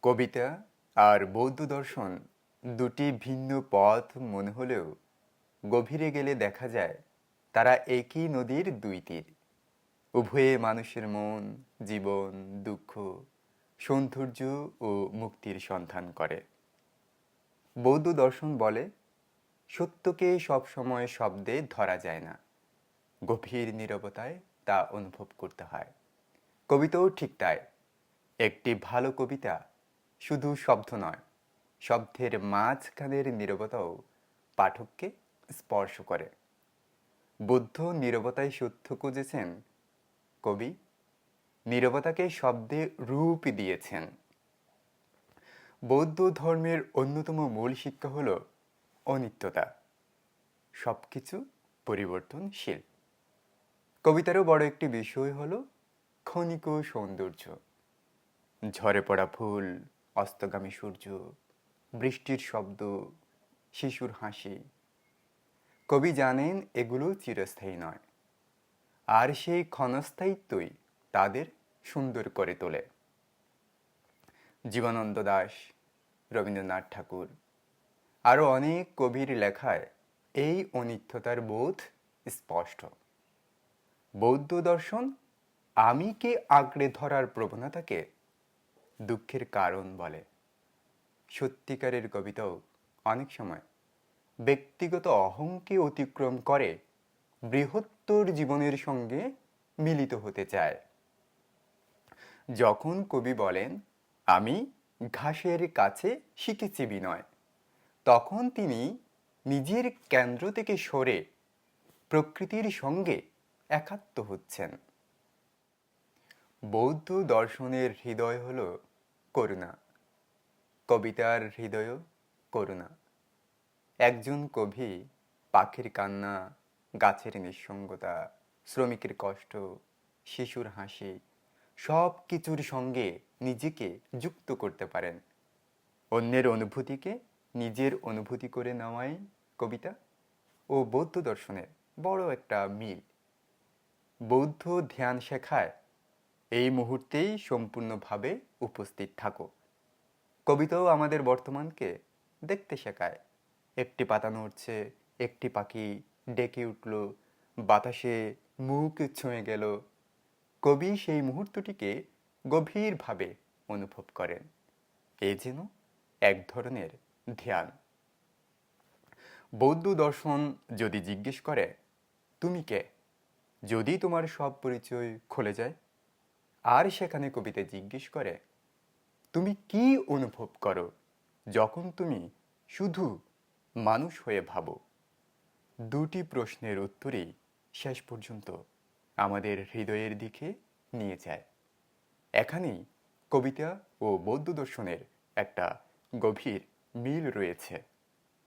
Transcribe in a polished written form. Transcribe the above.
কবিতা আর বৌদ্ধ দর্শন দুটি ভিন্ন পথ মনে হলেও গভীরে গেলে দেখা যায় তারা একই নদীর দুই তীর। উভয়ে মানুষের মন, জীবন, দুঃখ, সৌন্দর্য ও মুক্তির সন্ধান করে। বৌদ্ধ দর্শন বলে সত্যকে সবসময় শব্দে ধরা যায় না, গভীর নীরবতায় তা অনুভব করতে হয়। কবিতাও ঠিক তাই। একটি ভালো কবিতা শুধু শব্দ নয়, শব্দের মাঝখানের নীরবতাও পাঠককে স্পর্শ করে। বুদ্ধ নীরবতায় সত্য খুঁজেছেন, কবি নীরবতাকে শব্দে রূপ দিয়েছেন। বৌদ্ধ ধর্মের অন্যতম মূল শিক্ষা হল অনিত্যতা, সবকিছু পরিবর্তনশীল। কবিতারও বড় একটি বিষয় হল ক্ষণিক সৌন্দর্য। ঝরে পড়া ফুল, অস্তগামী সূর্য, বৃষ্টির শব্দ, শিশুর হাসি। কবি জানেন এগুলো চিরস্থায়ী নয়, আর সেই ক্ষণস্থায়িত্বই তাদের সুন্দর করে তোলে। জীবনানন্দ দাশ, রবীন্দ্রনাথ ঠাকুর আরও অনেক কবির লেখায় এই অনিত্যতার বোধ স্পষ্ট। বৌদ্ধ দর্শন আমিকে আঁকড়ে ধরার প্রবণতাকে দুঃখের কারণ বলে। সত্যিকারের কবিতাও অনেক সময় ব্যক্তিগত অহংকে অতিক্রম করে বৃহত্তর জীবনের সঙ্গে মিলিত হতে চায়। যখন কবি বলেন আমি ঘাসের কাছে শিখেছি বিনয়, তখন তিনি নিজের কেন্দ্র থেকে সরে প্রকৃতির সঙ্গে একাত্ম হচ্ছেন। বৌদ্ধ দর্শনের হৃদয় হল করুণা, কবিতার হৃদয়ও করুণা। একজন কবি পাখির কান্না, গাছের নিঃসঙ্গতা, শ্রমিকের কষ্ট, শিশুর হাসি সব কিছুর সঙ্গে নিজেকে যুক্ত করতে পারেন। অন্যের অনুভূতিকে নিজের অনুভূতি করে নেওয়াই কবিতা ও বৌদ্ধ দর্শনের বড় একটা মিল। বৌদ্ধ ধ্যান শেখায় এই মুহূর্তেই সম্পূর্ণভাবে উপস্থিত থাকো। কবিতাও আমাদের বর্তমানকে দেখতে শেখায়। একটি পাতা নড়ছে, একটি পাখি ডেকে উঠল, বাতাসে মুখ ছুঁয়ে গেল। কবি সেই মুহূর্তটিকে গভীরভাবে অনুভব করেন। এই যেন এক ধরনের ধ্যান। বৌদ্ধ দর্শন যদি জিজ্ঞেস করে তুমি কে, যদি তোমার সব পরিচয় খুলে যায়, আর সেখানে কবিতা জিজ্ঞেস করে তুমি কি অনুভব করো যখন তুমি শুধু মানুষ হয়ে ভাবো, দুটি প্রশ্নের উত্তরেই শেষ পর্যন্ত আমাদের হৃদয়ের দিকে নিয়ে যায়। এখানেই কবিতা ও বৌদ্ধ দর্শনের একটা গভীর মিল রয়েছে।